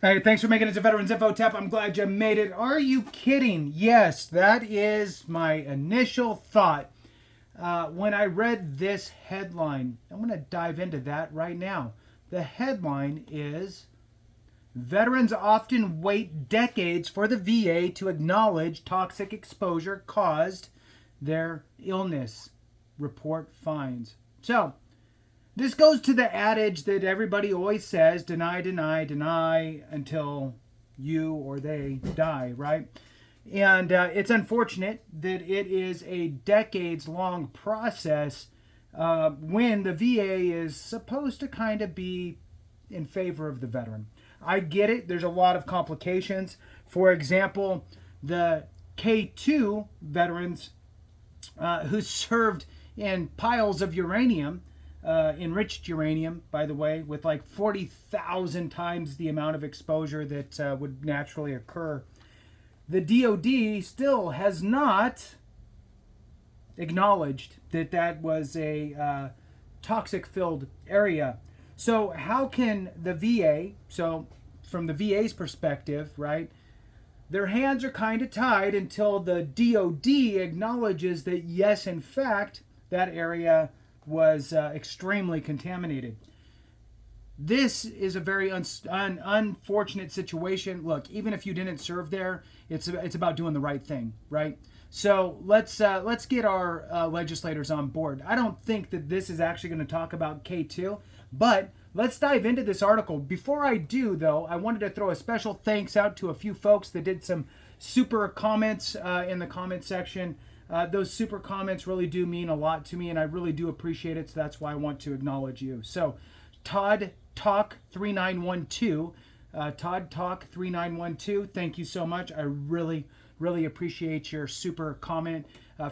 Hey, thanks for making it to Veterans Info Tap. I'm glad you made it. Are you kidding? Yes, that is my initial thought when I read this headline. I'm going to dive into that right now. The headline is Veterans often wait decades for the VA to acknowledge toxic exposure caused their illness, report finds. So, this goes to the adage that everybody always says, deny, deny, deny until you or they die, right? And it's unfortunate that it is a decades long process when the VA is supposed to kind of be in favor of the veteran. I get it, there's a lot of complications. For example, the K2 veterans who served in piles of uranium, enriched uranium, by the way, with like 40,000 times the amount of exposure that would naturally occur. The DoD still has not acknowledged that that was a toxic-filled area. So how can the VA, so from the VA's perspective, right, their hands are kind of tied until the DoD acknowledges that, yes, in fact, that area was extremely contaminated. This is a very unfortunate situation. Look, even if you didn't serve there, it's about doing the right thing, right? So let's get our legislators on board. I don't think that this is actually going to talk about K2, but let's dive into this article. Before I do, though, I wanted to throw a special thanks out to a few folks that did some super comments in the comment section. Those super comments really do mean a lot to me, and I really do appreciate it, so that's why I want to acknowledge you. So, Todd Talk 3912, Todd Talk 3912, thank you so much. I really appreciate your super comment.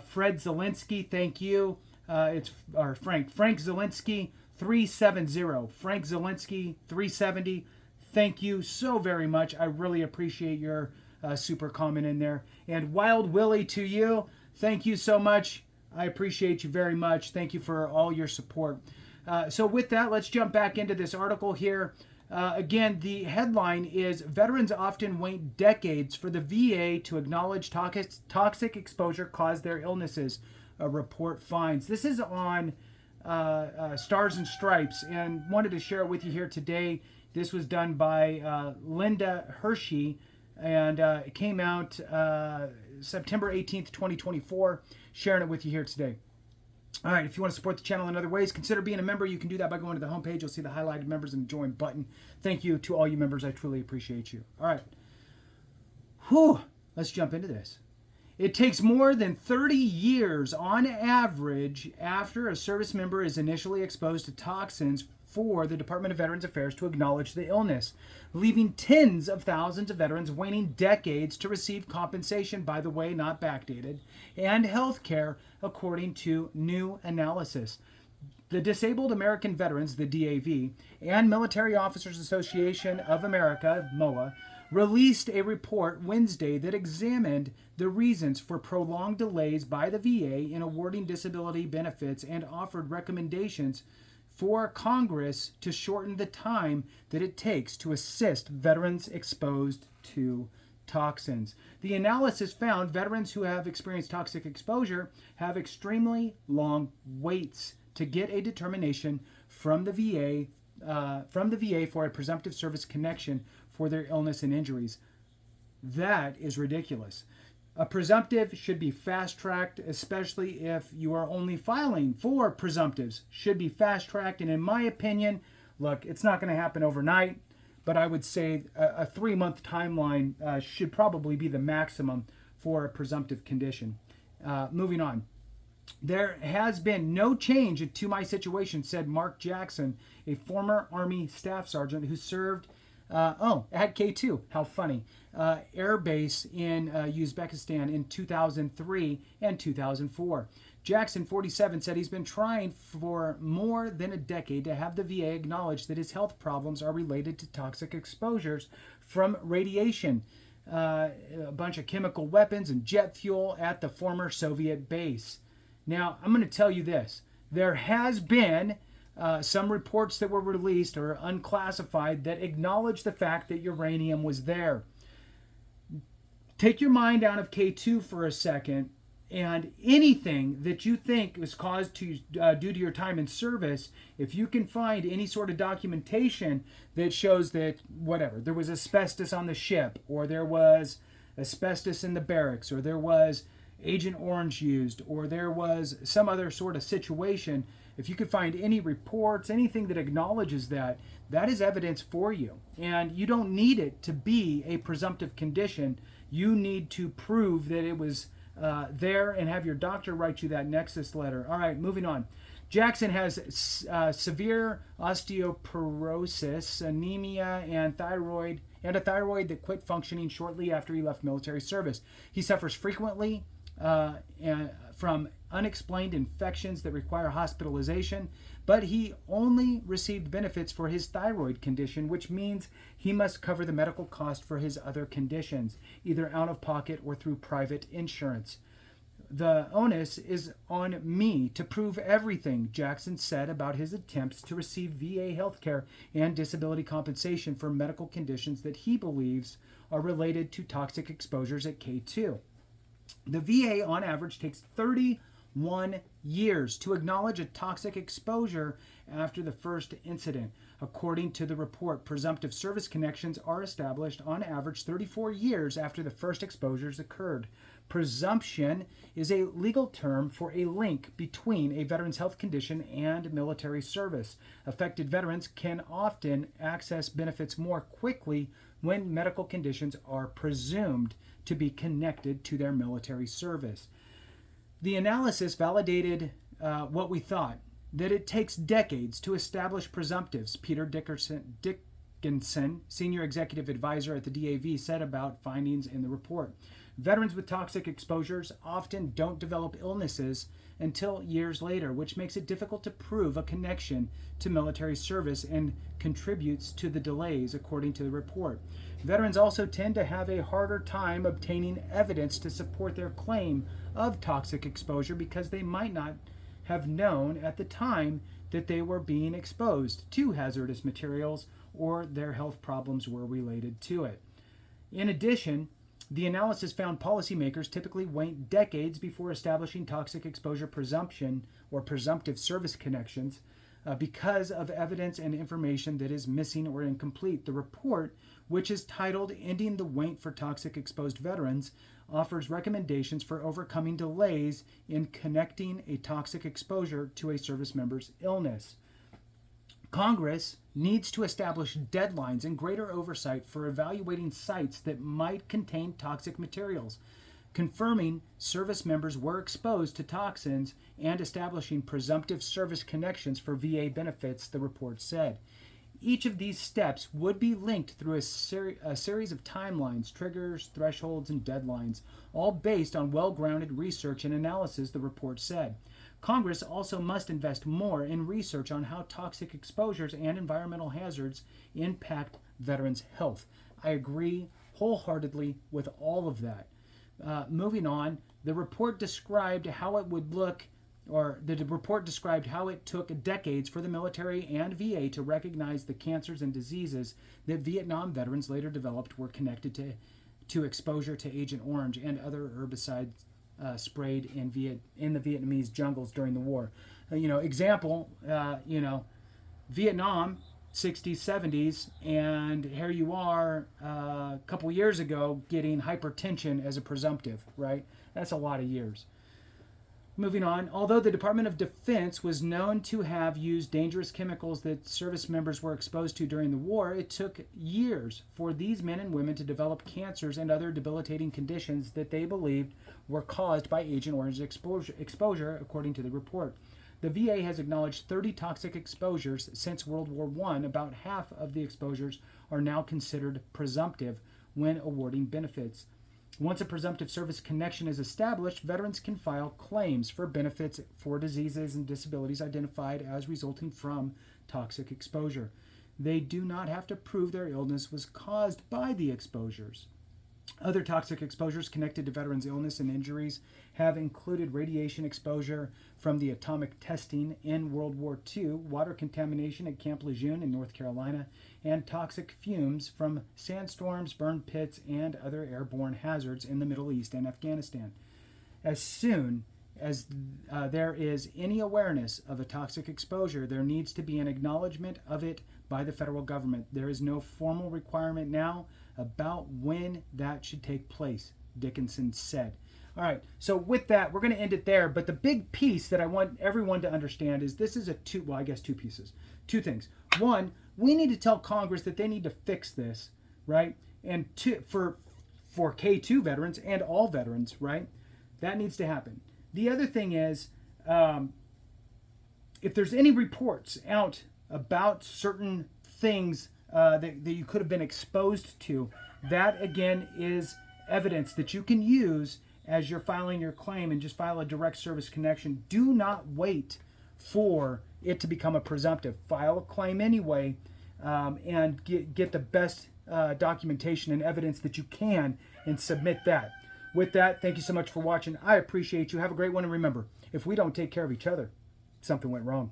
Fred Zelinsky, thank you. Frank Zelinsky 370, Frank Zelinsky 370. Thank you so very much. I really appreciate your super comment in there. And Wild Willie, to you, thank you so much. I appreciate you very much. Thank you for all your support. So with that, let's jump back into this article here. Again, the headline is Veterans often wait decades for the VA to acknowledge toxic exposure caused their illnesses, a report finds. This is on Stars and Stripes, and wanted to share it with you here today. This was done by Linda Hershey, and it came out September 18th, 2024. Sharing it with you here today. All right, if you want to support the channel in other ways, consider being a member. You can do that by going to the homepage. You'll see the highlighted members and the join button. Thank you to all you members. I truly appreciate you. All right. Whew. Let's jump into this. It takes more than 30 years on average after a service member is initially exposed to toxins for the Department of Veterans Affairs to acknowledge the illness, leaving tens of thousands of veterans waiting decades to receive compensation, by the way, not backdated, and health care, according to new analysis. The Disabled American Veterans, the DAV, and Military Officers Association of America, MOA, released a report Wednesday that examined the reasons for prolonged delays by the VA in awarding disability benefits and offered recommendations for Congress to shorten the time that it takes to assist veterans exposed to toxins. The analysis found veterans who have experienced toxic exposure have extremely long waits to get a determination from the VA for a presumptive service connection for their illness and injuries. That is ridiculous. A presumptive should be fast-tracked, especially if you are only filing for presumptives. Should be fast-tracked, and in my opinion, look, it's not going to happen overnight, but I would say a 3-month timeline should probably be the maximum for a presumptive condition. Moving on. There has been no change to my situation, said Mark Jackson, a former Army staff sergeant who served at K2, how funny, air base in Uzbekistan in 2003 and 2004. Jackson, 47, said he's been trying for more than a decade to have the VA acknowledge that his health problems are related to toxic exposures from radiation, a bunch of chemical weapons and jet fuel at the former Soviet base. Now, I'm going to tell you this. There has been some reports that were released or unclassified that acknowledge the fact that uranium was there. Take your mind out of K2 for a second, and anything that you think was caused due to your time in service, if you can find any sort of documentation that shows that whatever, there was asbestos on the ship, or there was asbestos in the barracks, or there was Agent Orange used, or there was some other sort of situation, if you could find any reports, anything that acknowledges that, that is evidence for you. And you don't need it to be a presumptive condition. You need to prove that it was there and have your doctor write you that Nexus letter. All right, moving on. Jackson has severe osteoporosis, anemia, and a thyroid that quit functioning shortly after he left military service. He suffers frequently from unexplained infections that require hospitalization, but he only received benefits for his thyroid condition, which means he must cover the medical cost for his other conditions, either out of pocket or through private insurance. The onus is on me to prove everything, Jackson said about his attempts to receive VA health care and disability compensation for medical conditions that he believes are related to toxic exposures at K2. The VA, on average, takes 31 years to acknowledge a toxic exposure after the first incident. According to the report, presumptive service connections are established on average 34 years after the first exposures occurred. Presumption is a legal term for a link between a veteran's health condition and military service. Affected veterans can often access benefits more quickly when medical conditions are presumed to be connected to their military service. The analysis validated what we thought, that it takes decades to establish presumptives. Peter Dickinson, senior executive advisor at the DAV, said about findings in the report. Veterans with toxic exposures often don't develop illnesses until years later, which makes it difficult to prove a connection to military service and contributes to the delays, according to the report. Veterans also tend to have a harder time obtaining evidence to support their claim of toxic exposure because they might not have known at the time that they were being exposed to hazardous materials or their health problems were related to it. In addition, the analysis found policymakers typically wait decades before establishing toxic exposure presumption or presumptive service connections because of evidence and information that is missing or incomplete. The report, which is titled Ending the Wait for Toxic Exposed Veterans, offers recommendations for overcoming delays in connecting a toxic exposure to a service member's illness. Congress needs to establish deadlines and greater oversight for evaluating sites that might contain toxic materials, confirming service members were exposed to toxins, and establishing presumptive service connections for VA benefits, the report said. Each of these steps would be linked through a series of timelines, triggers, thresholds, and deadlines, all based on well-grounded research and analysis, the report said. Congress also must invest more in research on how toxic exposures and environmental hazards impact veterans' health. I agree wholeheartedly with all of that. Moving on, the report described how it would look, or the report described how it took decades for the military and VA to recognize the cancers and diseases that Vietnam veterans later developed were connected to exposure to Agent Orange and other herbicides sprayed in the Vietnamese jungles during the war. Example, Vietnam, 60s, 70s, and here you are a couple years ago getting hypertension as a presumptive, right? That's a lot of years. Moving on, although the Department of Defense was known to have used dangerous chemicals that service members were exposed to during the war, it took years for these men and women to develop cancers and other debilitating conditions that they believed were caused by Agent Orange exposure, according to the report. The VA has acknowledged 30 toxic exposures since World War I. About half of the exposures are now considered presumptive when awarding benefits. Once a presumptive service connection is established, veterans can file claims for benefits for diseases and disabilities identified as resulting from toxic exposure. They do not have to prove their illness was caused by the exposures. Other toxic exposures connected to veterans' illness and injuries have included radiation exposure from the atomic testing in World War II, water contamination at Camp Lejeune in North Carolina, and toxic fumes from sandstorms, burn pits, and other airborne hazards in the Middle East and Afghanistan. As soon as there is any awareness of a toxic exposure, there needs to be an acknowledgement of it by the federal government. There is no formal requirement now about when that should take place, Dickinson said. All right, so with that, we're going to end it there. But the big piece that I want everyone to understand is this is two pieces. Two things. One, we need to tell Congress that they need to fix this, right? And for K2 veterans and all veterans, right? That needs to happen. The other thing is, if there's any reports out about certain things that you could have been exposed to, that again is evidence that you can use as you're filing your claim, and just file a direct service connection. Do not wait for it to become a presumptive. File a claim anyway, and get the best documentation and evidence that you can and submit that. With that, thank you so much for watching. I appreciate you. Have a great one, and remember, if we don't take care of each other, something went wrong.